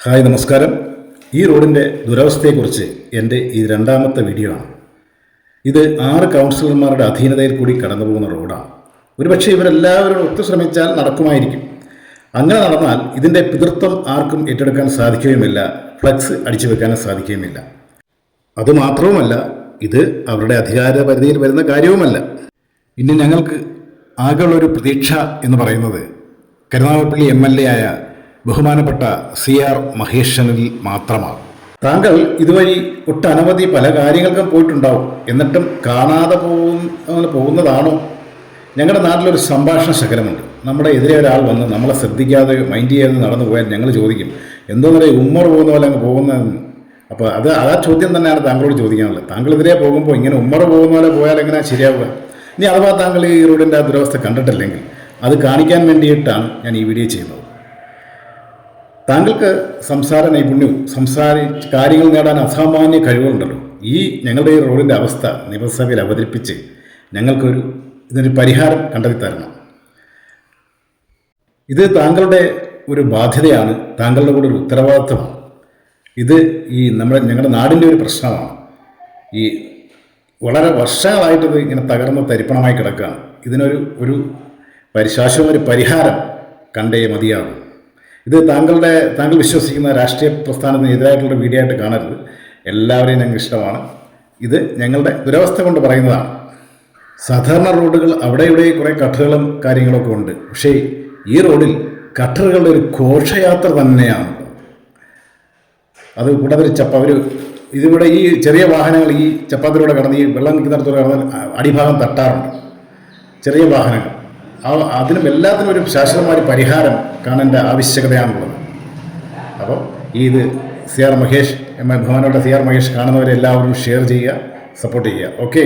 Hi നമസ്കാരം. ഈ റോഡിൻ്റെ ദുരവസ്ഥയെക്കുറിച്ച് എൻ്റെ ഈ രണ്ടാമത്തെ വീഡിയോ ആണ്. ഇത് 6 കൗൺസിലർമാരുടെ അധീനതയിൽ കൂടി കടന്നു പോകുന്ന റോഡാണ്. ഒരുപക്ഷെ ഇവരെല്ലാവരും ഒത്തുശ്രമിച്ചാൽ നടക്കുമായിരിക്കും. അങ്ങനെ നടന്നാൽ ഇതിൻ്റെ പിതൃത്വം ആർക്കും ഏറ്റെടുക്കാൻ സാധിക്കുകയുമില്ല, ഫ്ലക്സ് അടിച്ചു വെക്കാനും സാധിക്കുകയുമില്ല. അതുമാത്രവുമല്ല, ഇത് അവരുടെ അധികാര പരിധിയിൽ വരുന്ന കാര്യവുമല്ല. ഇനി ഞങ്ങൾക്ക് ആകെയുള്ളൊരു പ്രതീക്ഷ എന്ന് പറയുന്നത് കരുനാഗപ്പള്ളി MLA ആയ ബഹുമാനപ്പെട്ട CR മഹേഷനിൽ മാത്രമാണ്. താങ്കൾ ഇതുവഴി ഒട്ടനവധി പല കാര്യങ്ങൾക്കും പോയിട്ടുണ്ടാവും. എന്നിട്ടും കാണാതെ പോകുന്നതാണോ? ഞങ്ങളുടെ നാട്ടിലൊരു സംഭാഷണ ശകലമുണ്ട്. നമ്മുടെ എതിരെ ഒരാൾ വന്ന് നമ്മളെ ശ്രദ്ധിക്കാതെ മൈൻഡ് ചെയ്യാതെ നടന്നു പോയാൽ ഞങ്ങൾ ചോദിക്കും, എന്തോന്നല്ലേ ഉമ്മർ പോകുന്ന പോലെ അങ്ങ് പോകുന്നതെന്ന്. അപ്പോൾ ആ ചോദ്യം തന്നെയാണ് താങ്കളോട് ചോദിക്കാനുള്ളത്. താങ്കളെതിരെ പോകുമ്പോൾ ഇങ്ങനെ ഉമ്മർ പോകുന്ന പോലെ പോയാൽ എങ്ങനെയാണ് ശരിയാവുക? ഇനി അഥവാ താങ്കൾ ഈ റോഡിൻ്റെ ആ ദുരവസ്ഥ കണ്ടിട്ടില്ലെങ്കിൽ അത് കാണിക്കാൻ വേണ്ടിയിട്ടാണ് ഞാൻ ഈ വീഡിയോ ചെയ്യുന്നത്. താങ്കൾക്ക് സംസാര നൈപുണ്യവും സംസാരിച്ച് കാര്യങ്ങൾ നേടാൻ അസാമാന്യ കഴിവുകളുണ്ടല്ലോ. ഈ ഞങ്ങളുടെ ഈ റോഡിൻ്റെ അവസ്ഥ നിയമസഭയിൽ അവതരിപ്പിച്ച് ഇതിനൊരു പരിഹാരം കണ്ടെത്തി തരണം. ഇത് താങ്കളുടെ ഒരു ബാധ്യതയാണ്, താങ്കളുടെ കൂടെ ഒരു ഉത്തരവാദിത്വമാണ്. ഇത് ഞങ്ങളുടെ നാടിൻ്റെ ഒരു പ്രശ്നമാണ്. ഈ വളരെ വർഷങ്ങളായിട്ടിത് ഇങ്ങനെ തകർന്ന് തരിപ്പണമായി കിടക്കുകയാണ്. ഇതിനൊരു ശാശ്വത പരിഹാരം കണ്ടേ മതിയാകും. ഇത് താങ്കൾ വിശ്വസിക്കുന്ന രാഷ്ട്രീയ പ്രസ്ഥാനത്തിന് എതിരായിട്ടുള്ള വീഡിയോ ആയിട്ട് കാണരുത്. എല്ലാവരെയും ഞങ്ങൾക്ക് ഇഷ്ടമാണ്. ഇത് ഞങ്ങളുടെ ദുരവസ്ഥ കൊണ്ട് പറയുന്നതാണ്. സാധാരണ റോഡുകൾ അവിടെ ഇവിടെ കുറേ കട്ടറുകളും കാര്യങ്ങളൊക്കെ ഉണ്ട്. പക്ഷേ ഈ റോഡിൽ കട്ടറുകളുടെ ഒരു ഘോഷയാത്ര തന്നെയാണ്. അത് കൂടാതെ ഇതിവിടെ ഈ ചെറിയ വാഹനങ്ങൾ ഈ ചപ്പാത്തിലൂടെ കടന്ന് ഈ വെള്ളം നിൽക്കുന്നിടത്തോടെ കടന്നാൽ അടിഭാഗം തട്ടാറുണ്ട് ചെറിയ വാഹനങ്ങൾ. അതിനും എല്ലാത്തിനും ഒരു ശാശ്വതമായ പരിഹാരം കാണേണ്ട ആവശ്യകതയാണുള്ളത്. അപ്പോൾ ഇത് CR മഹേഷ്, ബഹുമാനപ്പെട്ട CR മഹേഷ് കാണുന്നവരെ എല്ലാവരും ഷെയർ ചെയ്യുക, സപ്പോർട്ട് ചെയ്യുക. ഓക്കെ.